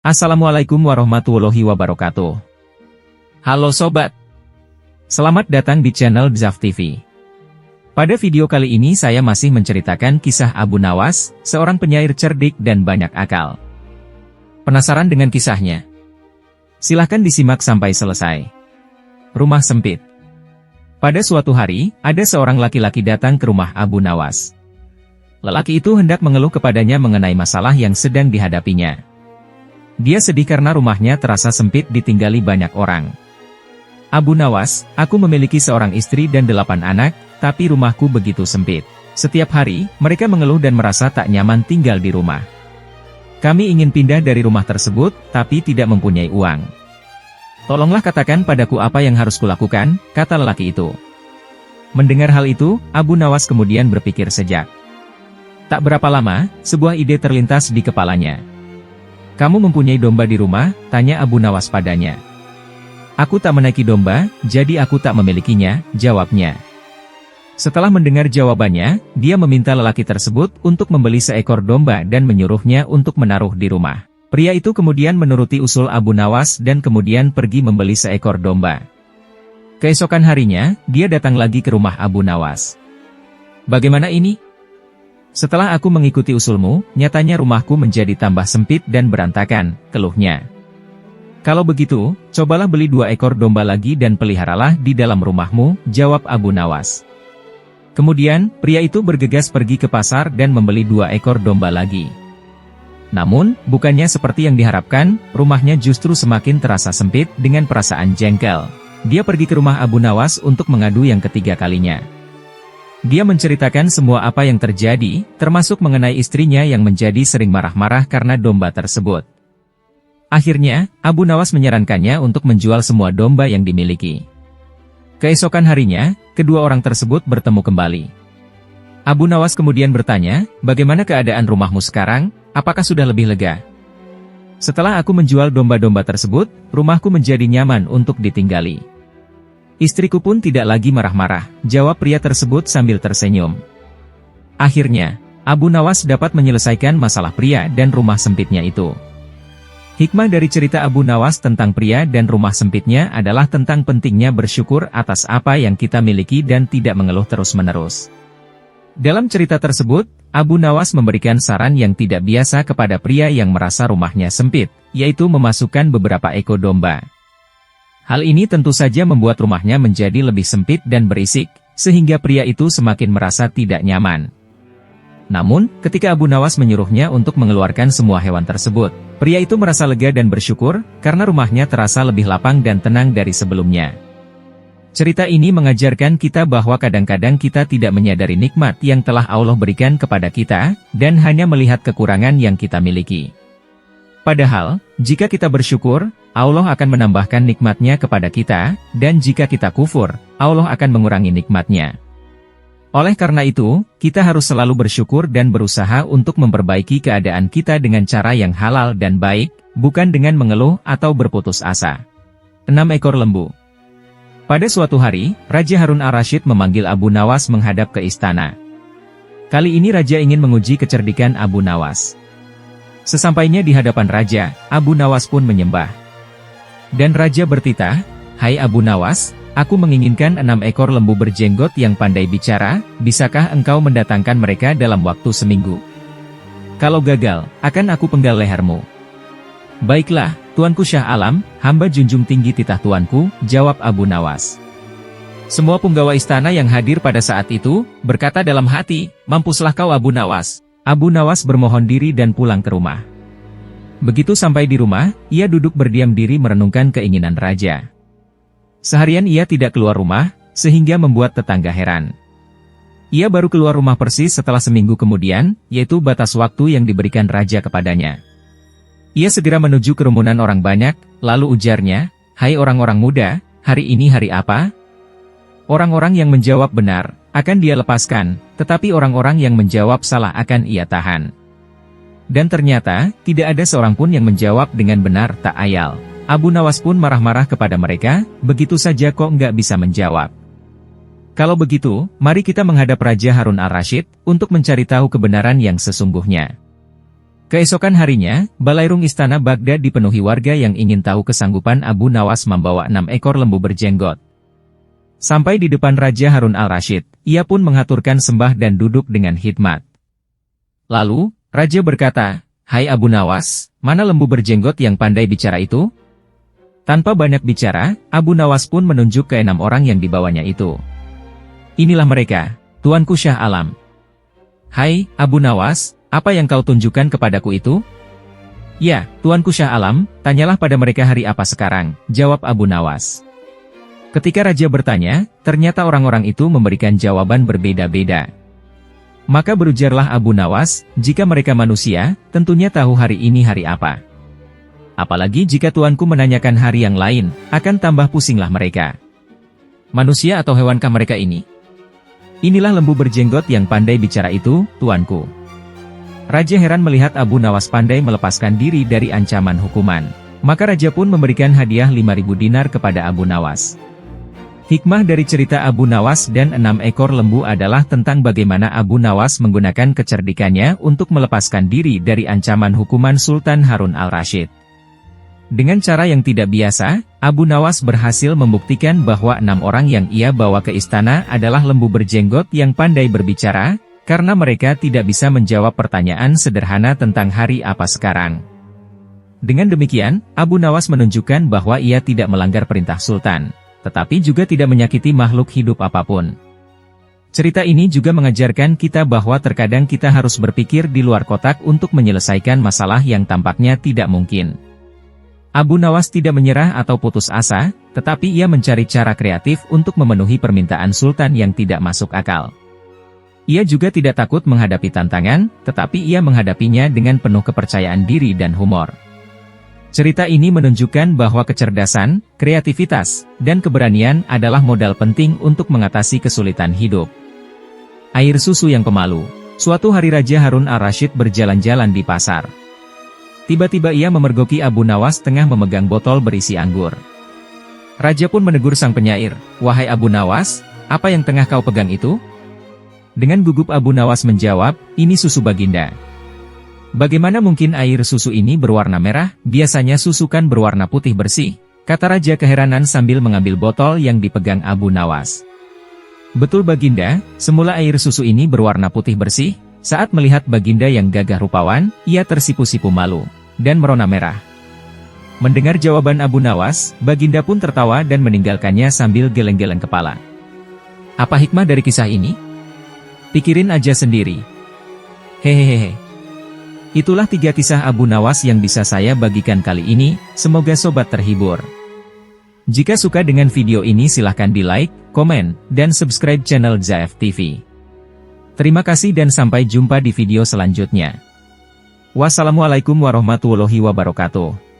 Assalamualaikum warahmatullahi wabarakatuh. Halo sobat. Selamat datang di channel Dzaf TV. Pada video kali ini saya masih menceritakan kisah Abu Nawas, seorang penyair cerdik dan banyak akal. Penasaran dengan kisahnya? Silahkan disimak sampai selesai. Rumah sempit. Pada suatu hari, ada seorang laki-laki datang ke rumah Abu Nawas. Lelaki itu hendak mengeluh kepadanya mengenai masalah yang sedang dihadapinya. Dia sedih karena rumahnya terasa sempit ditinggali banyak orang. Abu Nawas, aku memiliki seorang istri dan 8 anak, tapi rumahku begitu sempit. Setiap hari, mereka mengeluh dan merasa tak nyaman tinggal di rumah. Kami ingin pindah dari rumah tersebut, tapi tidak mempunyai uang. Tolonglah katakan padaku apa yang harus kulakukan, kata lelaki itu. Mendengar hal itu, Abu Nawas kemudian berpikir sejak. Tak berapa lama, sebuah ide terlintas di kepalanya. Kamu mempunyai domba di rumah? Tanya Abu Nawas padanya. Aku tak menaiki domba, jadi aku tak memilikinya, jawabnya. Setelah mendengar jawabannya, dia meminta lelaki tersebut untuk membeli seekor domba dan menyuruhnya untuk menaruh di rumah. Pria itu kemudian menuruti usul Abu Nawas dan kemudian pergi membeli seekor domba. Keesokan harinya, dia datang lagi ke rumah Abu Nawas. Bagaimana ini? Setelah aku mengikuti usulmu, nyatanya rumahku menjadi tambah sempit dan berantakan, keluhnya. Kalau begitu, cobalah beli 2 ekor domba lagi dan peliharalah di dalam rumahmu, jawab Abu Nawas. Kemudian, pria itu bergegas pergi ke pasar dan membeli 2 ekor domba lagi. Namun, bukannya seperti yang diharapkan, rumahnya justru semakin terasa sempit dengan perasaan jengkel. Dia pergi ke rumah Abu Nawas untuk mengadu yang ketiga kalinya. Dia menceritakan semua apa yang terjadi, termasuk mengenai istrinya yang menjadi sering marah-marah karena domba tersebut. Akhirnya, Abu Nawas menyarankannya untuk menjual semua domba yang dimiliki. Keesokan harinya, kedua orang tersebut bertemu kembali. Abu Nawas kemudian bertanya, bagaimana keadaan rumahmu sekarang, apakah sudah lebih lega? Setelah aku menjual domba-domba tersebut, rumahku menjadi nyaman untuk ditinggali. Istriku pun tidak lagi marah-marah, jawab pria tersebut sambil tersenyum. Akhirnya, Abu Nawas dapat menyelesaikan masalah pria dan rumah sempitnya itu. Hikmah dari cerita Abu Nawas tentang pria dan rumah sempitnya adalah tentang pentingnya bersyukur atas apa yang kita miliki dan tidak mengeluh terus-menerus. Dalam cerita tersebut, Abu Nawas memberikan saran yang tidak biasa kepada pria yang merasa rumahnya sempit, yaitu memasukkan beberapa ekor domba. Hal ini tentu saja membuat rumahnya menjadi lebih sempit dan berisik, sehingga pria itu semakin merasa tidak nyaman. Namun, ketika Abu Nawas menyuruhnya untuk mengeluarkan semua hewan tersebut, pria itu merasa lega dan bersyukur, karena rumahnya terasa lebih lapang dan tenang dari sebelumnya. Cerita ini mengajarkan kita bahwa kadang-kadang kita tidak menyadari nikmat yang telah Allah berikan kepada kita, dan hanya melihat kekurangan yang kita miliki. Padahal, jika kita bersyukur, Allah akan menambahkan nikmatnya kepada kita, dan jika kita kufur, Allah akan mengurangi nikmatnya. Oleh karena itu, kita harus selalu bersyukur dan berusaha untuk memperbaiki keadaan kita dengan cara yang halal dan baik, bukan dengan mengeluh atau berputus asa. 6 ekor lembu. Pada suatu hari, Raja Harun ar-Rasyid memanggil Abu Nawas menghadap ke istana. Kali ini Raja ingin menguji kecerdikan Abu Nawas. Sesampainya di hadapan Raja, Abu Nawas pun menyembah. Dan Raja bertitah, "Hai Abu Nawas, aku menginginkan 6 ekor lembu berjenggot yang pandai bicara, bisakah engkau mendatangkan mereka dalam waktu seminggu? Kalau gagal, akan aku penggal lehermu." "Baiklah, Tuanku Syah Alam, hamba junjung tinggi titah tuanku," jawab Abu Nawas. Semua punggawa istana yang hadir pada saat itu, berkata dalam hati, "Mampuslah kau Abu Nawas." Abu Nawas bermohon diri dan pulang ke rumah. Begitu sampai di rumah, ia duduk berdiam diri merenungkan keinginan raja. Seharian ia tidak keluar rumah, sehingga membuat tetangga heran. Ia baru keluar rumah persis setelah seminggu kemudian, yaitu batas waktu yang diberikan raja kepadanya. Ia segera menuju kerumunan orang banyak, lalu ujarnya, "Hai orang-orang muda, hari ini hari apa?" Orang-orang yang menjawab benar, akan dia lepaskan, tetapi orang-orang yang menjawab salah akan ia tahan. Dan ternyata, tidak ada seorang pun yang menjawab dengan benar tak ayal. Abu Nawas pun marah-marah kepada mereka, begitu saja kok nggak bisa menjawab. Kalau begitu, mari kita menghadap Raja Harun ar-Rasyid, untuk mencari tahu kebenaran yang sesungguhnya. Keesokan harinya, balairung istana Baghdad dipenuhi warga yang ingin tahu kesanggupan Abu Nawas membawa 6 ekor lembu berjenggot. Sampai di depan Raja Harun al-Rasyid, ia pun mengaturkan sembah dan duduk dengan hikmat. Lalu, Raja berkata, "Hai Abu Nawas, mana lembu berjenggot yang pandai bicara itu?" Tanpa banyak bicara, Abu Nawas pun menunjuk ke 6 orang yang dibawanya itu. "Inilah mereka, Tuanku Syah Alam." "Hai, Abu Nawas, apa yang kau tunjukkan kepadaku itu?" "Ya, Tuanku Syah Alam, tanyalah pada mereka hari apa sekarang," jawab Abu Nawas. Ketika Raja bertanya, ternyata orang-orang itu memberikan jawaban berbeda-beda. Maka berujarlah Abu Nawas, "Jika mereka manusia, tentunya tahu hari ini hari apa. Apalagi jika tuanku menanyakan hari yang lain, akan tambah pusinglah mereka. Manusia atau hewankah mereka ini? Inilah lembu berjenggot yang pandai bicara itu, tuanku." Raja heran melihat Abu Nawas pandai melepaskan diri dari ancaman hukuman. Maka Raja pun memberikan hadiah 5.000 dinar kepada Abu Nawas. Hikmah dari cerita Abu Nawas dan 6 ekor lembu adalah tentang bagaimana Abu Nawas menggunakan kecerdikannya untuk melepaskan diri dari ancaman hukuman Sultan Harun al-Rasyid. Dengan cara yang tidak biasa, Abu Nawas berhasil membuktikan bahwa 6 orang yang ia bawa ke istana adalah lembu berjenggot yang pandai berbicara, karena mereka tidak bisa menjawab pertanyaan sederhana tentang hari apa sekarang. Dengan demikian, Abu Nawas menunjukkan bahwa ia tidak melanggar perintah Sultan, tetapi juga tidak menyakiti makhluk hidup apapun. Cerita ini juga mengajarkan kita bahwa terkadang kita harus berpikir di luar kotak untuk menyelesaikan masalah yang tampaknya tidak mungkin. Abu Nawas tidak menyerah atau putus asa, tetapi ia mencari cara kreatif untuk memenuhi permintaan Sultan yang tidak masuk akal. Ia juga tidak takut menghadapi tantangan, tetapi ia menghadapinya dengan penuh kepercayaan diri dan humor. Cerita ini menunjukkan bahwa kecerdasan, kreativitas, dan keberanian adalah modal penting untuk mengatasi kesulitan hidup. Air susu yang pemalu. Suatu hari Raja Harun al-Rasyid berjalan-jalan di pasar. Tiba-tiba ia memergoki Abu Nawas tengah memegang botol berisi anggur. Raja pun menegur sang penyair, "Wahai Abu Nawas, apa yang tengah kau pegang itu?" Dengan gugup Abu Nawas menjawab, "Ini susu Baginda." "Bagaimana mungkin air susu ini berwarna merah? Biasanya susu kan berwarna putih bersih," kata Raja keheranan sambil mengambil botol yang dipegang Abu Nawas. "Betul Baginda, semula air susu ini berwarna putih bersih. Saat melihat Baginda yang gagah rupawan, ia tersipu-sipu malu, dan merona merah." Mendengar jawaban Abu Nawas, Baginda pun tertawa dan meninggalkannya sambil geleng-geleng kepala. Apa hikmah dari kisah ini? Pikirin aja sendiri. Hehehe. Itulah 3 kisah Abu Nawas yang bisa saya bagikan kali ini, semoga sobat terhibur. Jika suka dengan video ini silahkan di like, komen, dan subscribe channel Zaf TV. Terima kasih dan sampai jumpa di video selanjutnya. Wassalamualaikum warahmatullahi wabarakatuh.